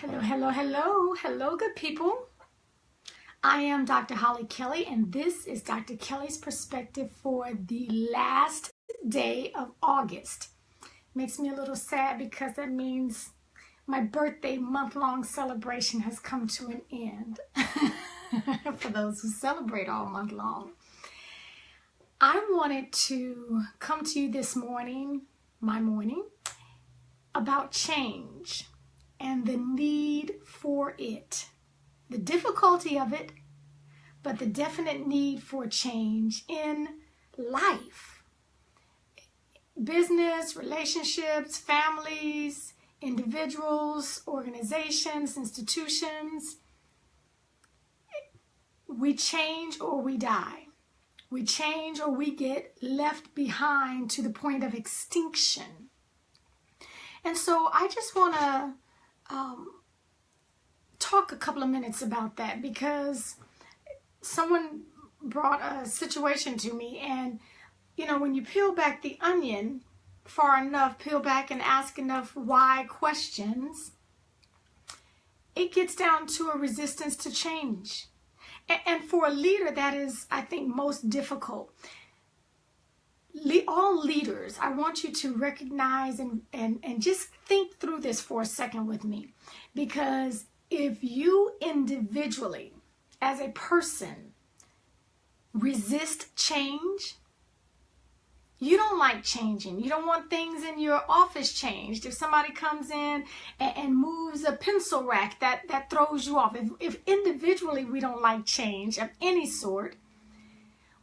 Hello, hello, hello. Hello, good people. I am Dr. Hollie Kelly, and this is Dr. Kelly's perspective for the last day of August. Makes me a little sad because that means my birthday month-long celebration has come to an end. For those who celebrate all month long. I wanted to come to you this morning, about change and the need for it, the difficulty of it, but the definite need for change in life, business, relationships, families, individuals, organizations, institutions. We change or we die. We change or we get left behind to the point of extinction. And so I just want to talk a couple of minutes about that, because someone brought a situation to me, and when you peel back the onion far enough, peel back and ask enough why questions, it gets down to a resistance to change. And for a leader, that is, I think, most difficult. All leaders, I want you to recognize and just think through this for a second with me. Because if you individually, as a person, resist change, you don't like changing. You don't want things in your office changed. If somebody comes in and moves a pencil rack, that throws you off. If individually we don't like change of any sort,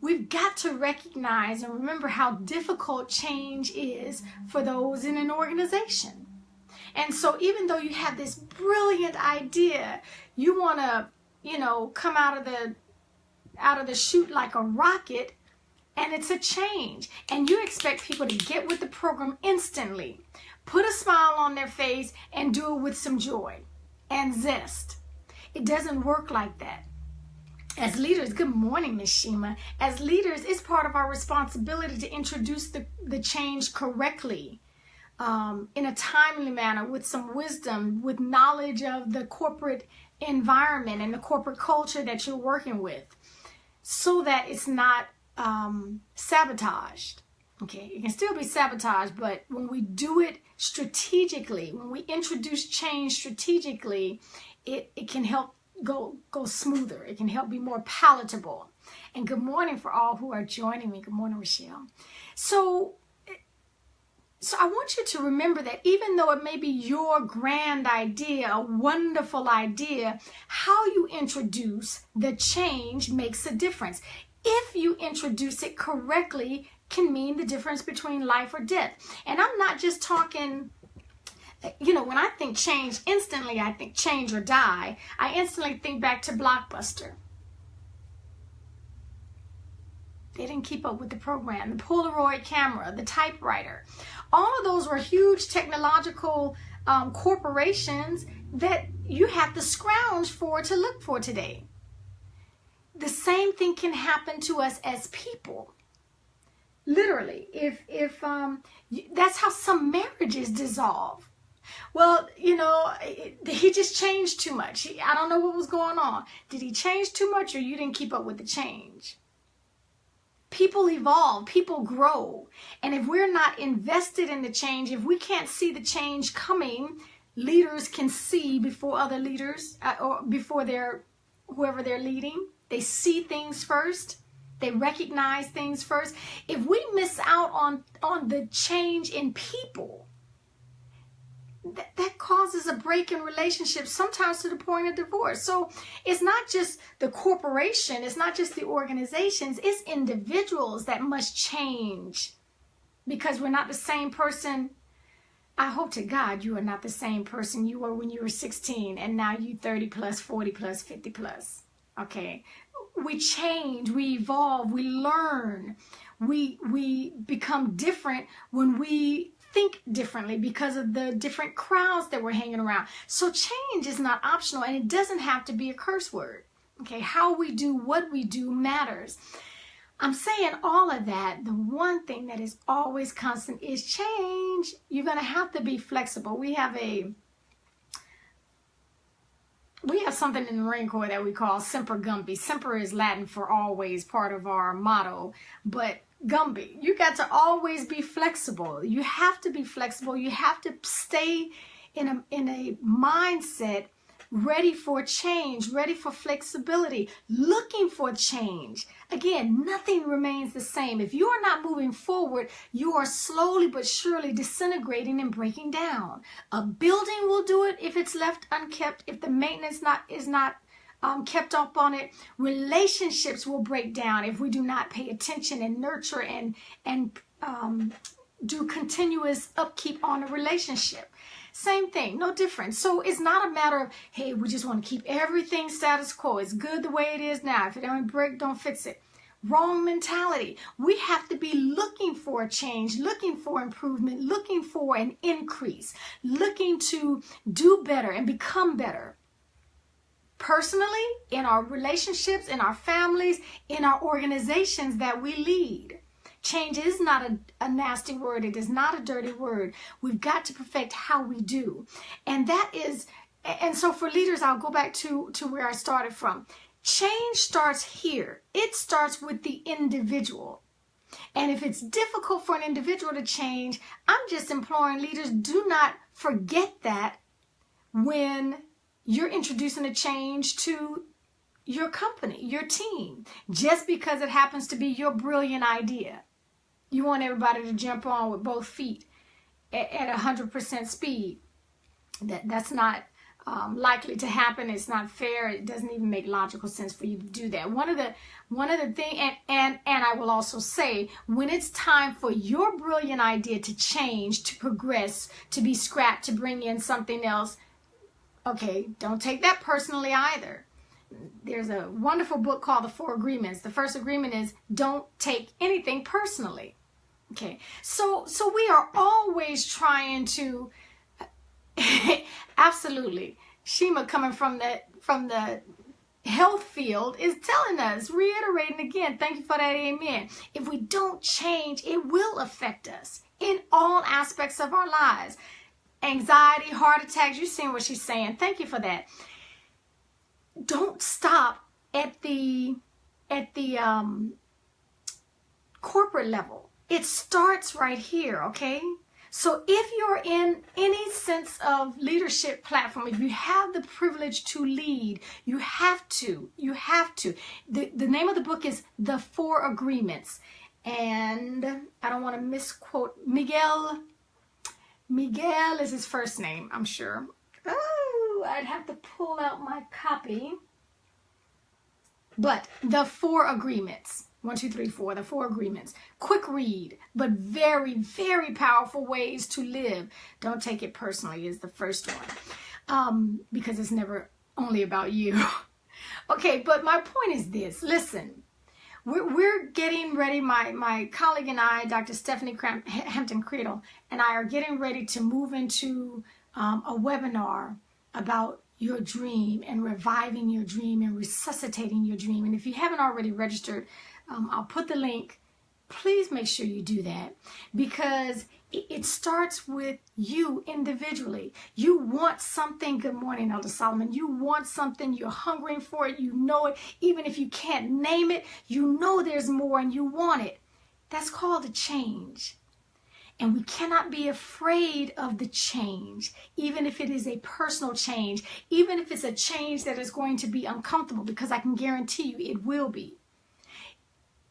we've got to recognize and remember how difficult change is for those in an organization. And so even though you have this brilliant idea, you want to, come out of the chute like a rocket, and it's a change. And you expect people to get with the program instantly, put a smile on their face, and do it with some joy and zest. It doesn't work like that. As leaders, good morning, Miss Shima. As leaders, it's part of our responsibility to introduce the change correctly, in a timely manner, with some wisdom, with knowledge of the corporate environment and the corporate culture that you're working with, so that it's not sabotaged. Okay, it can still be sabotaged, but when we do it strategically, when we introduce change strategically, it can help go smoother. It can help be more palatable. And good morning for all who are joining me. Good morning, Rochelle. So I want you to remember that even though it may be your grand idea, a wonderful idea, how you introduce the change makes a difference. If you introduce it correctly, can mean the difference between life or death. And I'm not just talking, when I think change, instantly I think change or die. I instantly think back to Blockbuster. They didn't keep up with the program. The Polaroid camera, the typewriter. All of those were huge technological corporations that you have to scrounge to look for today. The same thing can happen to us as people. Literally, if that's how some marriages dissolve. Well, he just changed too much. I don't know what was going on. Did he change too much, or you didn't keep up with the change? People evolve, people grow. And if we're not invested in the change, if we can't see the change coming, leaders can see before other leaders, or before whoever they're leading. They see things first. They recognize things first. If we miss out on the change in people, that causes a break in relationships, sometimes to the point of divorce. So it's not just the corporation, it's not just the organizations, it's individuals that must change, because we're not the same person. I hope to God you are not the same person you were when you were 16 and now you 30 plus, 40 plus, 50 plus. Okay, we change, we evolve, we learn, we become different when we think differently because of the different crowds that we're hanging around. So change is not optional, and it doesn't have to be a curse word. Okay, how we do what we do matters. I'm saying all of that. The one thing that is always constant is change. You're going to have to be flexible. We have a we have something in the Marine Corps that we call semper. Semper is Latin for always, part of our motto, but Gumby, you got to always be flexible. You have to be flexible. You have to stay in a mindset ready for change, ready for flexibility, looking for change. Again, nothing remains the same. If you are not moving forward, you are slowly but surely disintegrating and breaking down. A building will do it if it's left unkept, if the maintenance is not kept up on it. Relationships will break down if we do not pay attention and nurture and do continuous upkeep on a relationship. Same thing, no different. So it's not a matter of, hey, we just want to keep everything status quo. It's good the way it is now. If it don't break, don't fix it. Wrong mentality. We have to be looking for a change, looking for improvement, looking for an increase, looking to do better and become better. Personally, in our relationships, in our families, in our organizations that we lead. Change is not a nasty word. It is not a dirty word. We've got to perfect how we do. And so for leaders, I'll go back to where I started from. Change starts here. It starts with the individual. And if it's difficult for an individual to change, I'm just imploring leaders, do not forget that when you're introducing a change to your company, your team, just because it happens to be your brilliant idea. You want everybody to jump on with both feet at 100% speed. That's not likely to happen. It's not fair. It doesn't even make logical sense for you to do that. One of the things, and I will also say, when it's time for your brilliant idea to change, to progress, to be scrapped, to bring in something else, okay, don't take that personally either. There's a wonderful book called The 4 Agreements. The first agreement is don't take anything personally. Okay, so we are always trying to, absolutely. Shima, coming from the health field, is telling us, reiterating again, thank you for that, amen. If we don't change, it will affect us in all aspects of our lives. Anxiety, heart attacks, you've seen what she's saying. Thank you for that. Don't stop at the corporate level. It starts right here, okay? So if you're in any sense of leadership platform, if you have the privilege to lead, you have to. The name of the book is The 4 Agreements. And I don't want to misquote Miguel is his first name, I'm sure. Oh, I'd have to pull out my copy. But The 4 Agreements. 1, 2, 3, 4, The 4 Agreements. Quick read, but very, very powerful ways to live. Don't take it personally is the first one. Because it's never only about you. Okay, but my point is this. Listen, we're getting ready. My colleague and I, Dr. Stephanie Hampton-Creedle, and I are getting ready to move into a webinar about your dream and reviving your dream and resuscitating your dream. And if you haven't already registered, I'll put the link. Please make sure you do that, because it starts with you individually. You want something. Good morning, Elder Solomon. You want something. You're hungering for it. You know it. Even if you can't name it, you know there's more and you want it. That's called a change. And we cannot be afraid of the change, even if it is a personal change, even if it's a change that is going to be uncomfortable, because I can guarantee you it will be.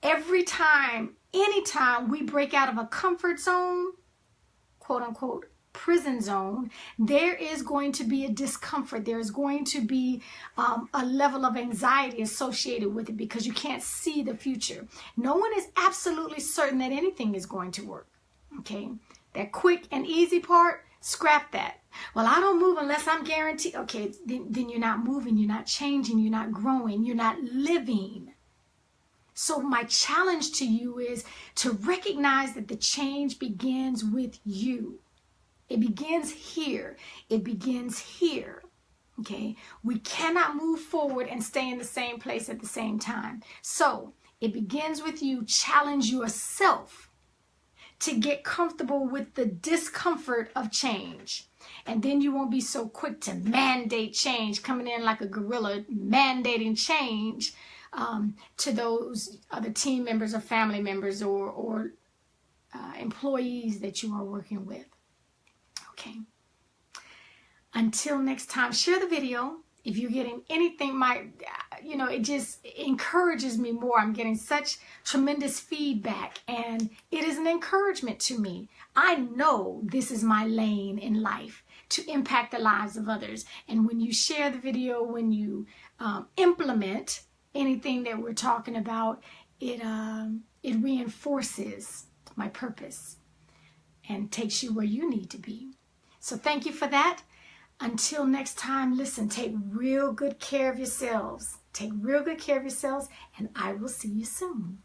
Every time, anytime we break out of a comfort zone, quote unquote, prison zone, there is going to be a discomfort. There is going to be a level of anxiety associated with it, because you can't see the future. No one is absolutely certain that anything is going to work. Okay, that quick and easy part, scrap that. Well, I don't move unless I'm guaranteed. Okay, then you're not moving, you're not changing, you're not growing, you're not living. So my challenge to you is to recognize that the change begins with you. It begins here. It begins here. Okay, we cannot move forward and stay in the same place at the same time. So it begins with you. Challenge yourself to get comfortable with the discomfort of change. And then you won't be so quick to mandate change, coming in like a gorilla, mandating change to those other team members or family members or employees that you are working with. Okay. Until next time, share the video. If you're getting anything, it just encourages me more. I'm getting such tremendous feedback, and it is an encouragement to me. I know this is my lane in life, to impact the lives of others. And when you share the video, when you implement anything that we're talking about, it reinforces my purpose and takes you where you need to be. So thank you for that. Until next time, listen, take real good care of yourselves. Take real good care of yourselves, and I will see you soon.